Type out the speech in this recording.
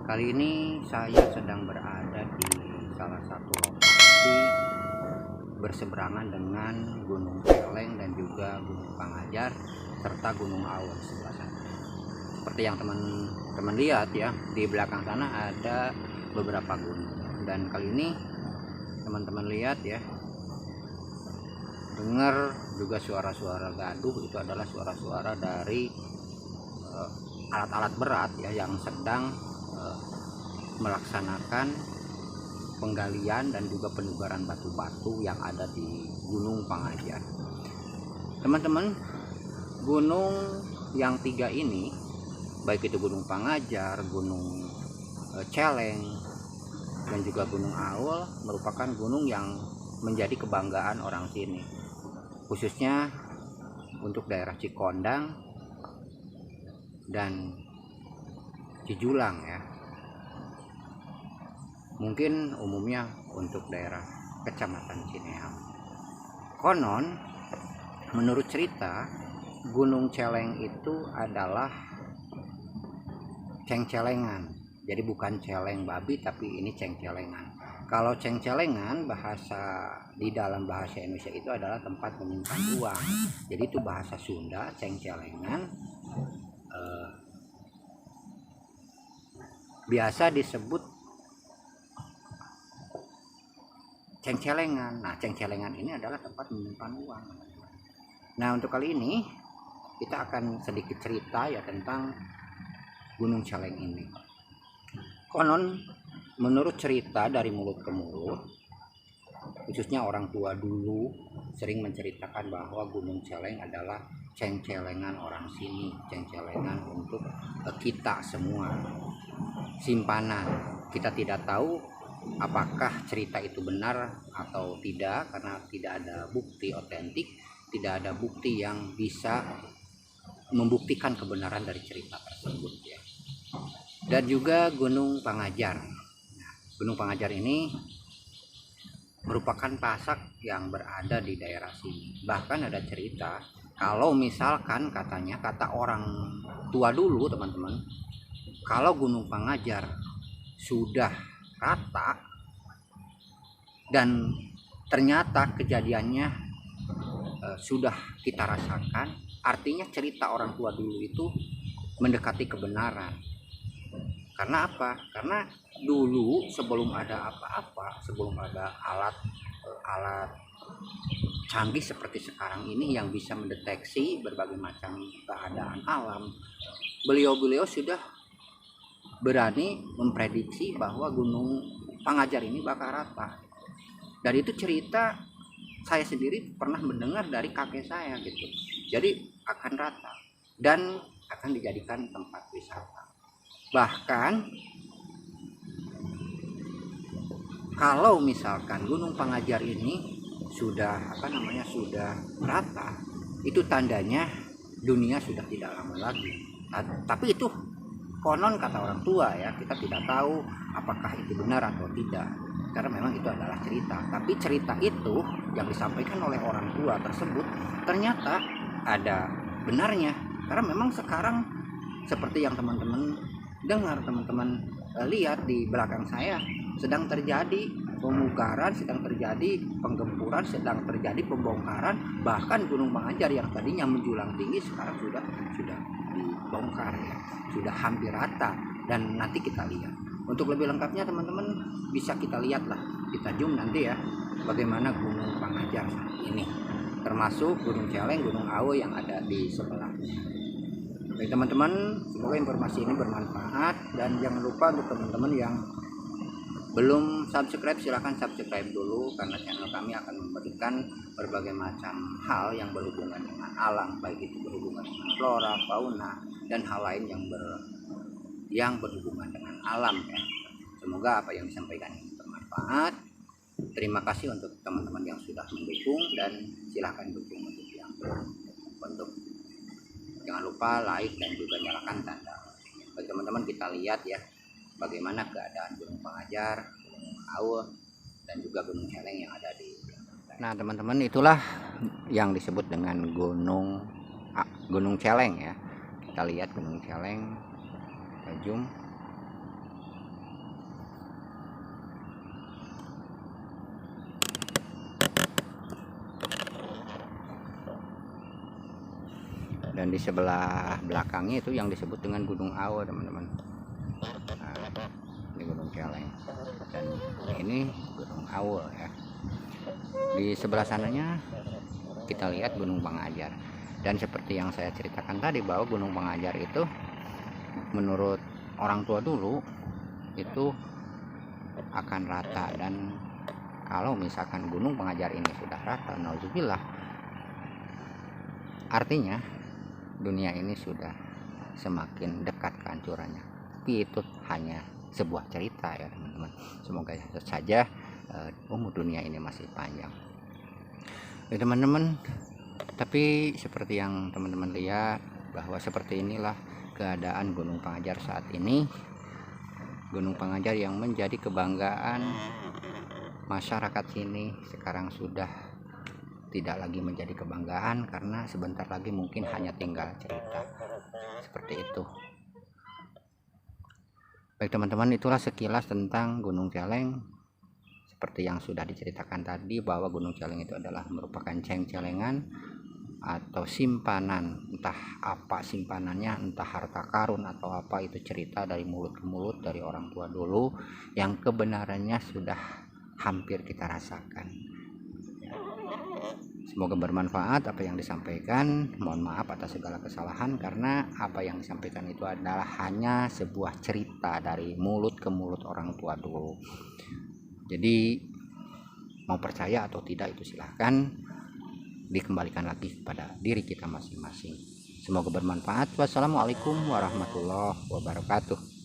Kali ini saya sedang berada di salah satu lokasi berseberangan dengan Gunung Celeng dan juga Gunung Pangajar serta Gunung Awon sebelah sana. Seperti yang teman-teman lihat ya, di belakang sana ada beberapa gunung, dan kali ini teman-teman lihat ya, dengar juga suara-suara gaduh. Itu adalah suara-suara dari alat-alat berat ya yang sedang melaksanakan penggalian dan juga penugaran batu-batu yang ada di Gunung Pangajar. Teman-teman, gunung yang tiga ini, baik itu Gunung Pangajar, Gunung Celeng, dan juga Gunung Awon, merupakan gunung yang menjadi kebanggaan orang sini, khususnya untuk daerah Cikondang dan Cijulang ya. Mungkin umumnya untuk daerah Kecamatan Cineam. Konon menurut cerita, Gunung Celeng itu adalah ceng-celengan. Jadi bukan celeng babi, tapi ini ceng-celengan. Kalau ceng-celengan di dalam bahasa Indonesia itu adalah tempat menyimpan uang. Jadi itu bahasa Sunda, ceng-celengan biasa disebut ceng-celengan. Nah, ceng-celengan ini adalah tempat menyimpan uang. Nah, untuk kali ini kita akan sedikit cerita ya tentang Gunung Celeng ini. Konon menurut cerita dari mulut ke mulut, khususnya orang tua dulu sering menceritakan bahwa Gunung Celeng adalah ceng-celengan orang sini, ceng-celengan untuk kita semua, simpanan. Kita tidak tahu apakah cerita itu benar atau tidak, karena tidak ada bukti otentik, tidak ada bukti yang bisa membuktikan kebenaran dari cerita tersebut ya. Dan juga Gunung Pangajar. Gunung Pangajar ini merupakan pasak yang berada di daerah sini. Bahkan ada cerita kalau misalkan kata orang tua dulu teman-teman, kalau Gunung Pangajar sudah rata dan ternyata kejadiannya sudah kita rasakan, artinya cerita orang tua dulu itu mendekati kebenaran. Karena apa? Karena dulu sebelum ada apa-apa, sebelum ada alat canggih seperti sekarang ini yang bisa mendeteksi berbagai macam keadaan alam, beliau-beliau sudah berani memprediksi bahwa Gunung Pangajar ini bakal rata. Dan itu cerita saya sendiri pernah mendengar dari kakek saya gitu. Jadi akan rata dan akan dijadikan tempat wisata. Bahkan kalau misalkan Gunung Pangajar ini sudah sudah rata, itu tandanya dunia sudah tidak lama lagi. Tapi itu konon kata orang tua ya, kita tidak tahu apakah itu benar atau tidak, karena memang itu adalah cerita. Tapi cerita itu yang disampaikan oleh orang tua tersebut ternyata ada benarnya, karena memang sekarang seperti yang teman-teman dengar, teman-teman lihat di belakang saya, sedang terjadi pemugaran, sedang terjadi penggempuran, sedang terjadi pembongkaran. Bahkan Gunung Pangajar yang tadinya menjulang tinggi sekarang sudah dibongkar ya, sudah hampir rata. Dan nanti kita lihat. Untuk lebih lengkapnya teman-teman bisa kita lihatlah, kita zoom nanti ya, bagaimana Gunung Pangajar ini, termasuk Gunung Celeng, Gunung Awon yang ada di sebelahnya. Baik teman-teman, semoga informasi ini bermanfaat, dan jangan lupa untuk teman-teman yang belum subscribe, silahkan subscribe dulu, karena channel kami akan memberikan berbagai macam hal yang berhubungan dengan alam, baik itu berhubungan dengan flora, fauna, dan hal lain yang berhubungan dengan alam ya. Semoga apa yang disampaikan ini bermanfaat. Terima kasih untuk teman-teman yang sudah mendukung, dan silahkan dukung untuk jangan lupa like dan juga nyalakan tanda. Bagi teman-teman kita lihat ya bagaimana keadaan Gunung Pangajar, Gunung Awon, dan juga Gunung Celeng yang ada di. Nah teman-teman, itulah yang disebut dengan Gunung Celeng ya. Kita lihat Gunung Celeng, kita zoom. dan di sebelah belakangnya itu yang disebut dengan Gunung Awe, teman-teman. Nah, ini Gunung Celeng dan ini Gunung Awe ya. Di sebelah sananya kita lihat Gunung Pangajar. Dan seperti yang saya ceritakan tadi bahwa Gunung Pangajar itu menurut orang tua dulu itu akan rata, dan kalau misalkan Gunung Pangajar ini sudah rata, nauzubillah, artinya dunia ini sudah semakin dekat kehancurannya. Tapi itu hanya sebuah cerita ya teman-teman. Semoga saja umur dunia ini masih panjang ya teman-teman. Tapi seperti yang teman-teman lihat bahwa seperti inilah keadaan Gunung Pangajar saat ini. Gunung Pangajar yang menjadi kebanggaan masyarakat sini sekarang sudah tidak lagi menjadi kebanggaan, karena sebentar lagi mungkin hanya tinggal cerita. Seperti itu. Baik teman-teman, itulah sekilas tentang Gunung Celeng. Seperti yang sudah diceritakan tadi bahwa Gunung Celeng itu adalah merupakan ceng-celengan atau simpanan, entah apa simpanannya, entah harta karun atau apa, itu cerita dari mulut ke mulut dari orang tua dulu yang kebenarannya sudah hampir kita rasakan. Semoga bermanfaat apa yang disampaikan. Mohon maaf atas segala kesalahan, karena apa yang disampaikan itu adalah hanya sebuah cerita dari mulut ke mulut orang tua dulu. Jadi mau percaya atau tidak itu silahkan, dikembalikan lagi kepada diri kita masing-masing. Semoga bermanfaat. Wassalamualaikum warahmatullahi wabarakatuh.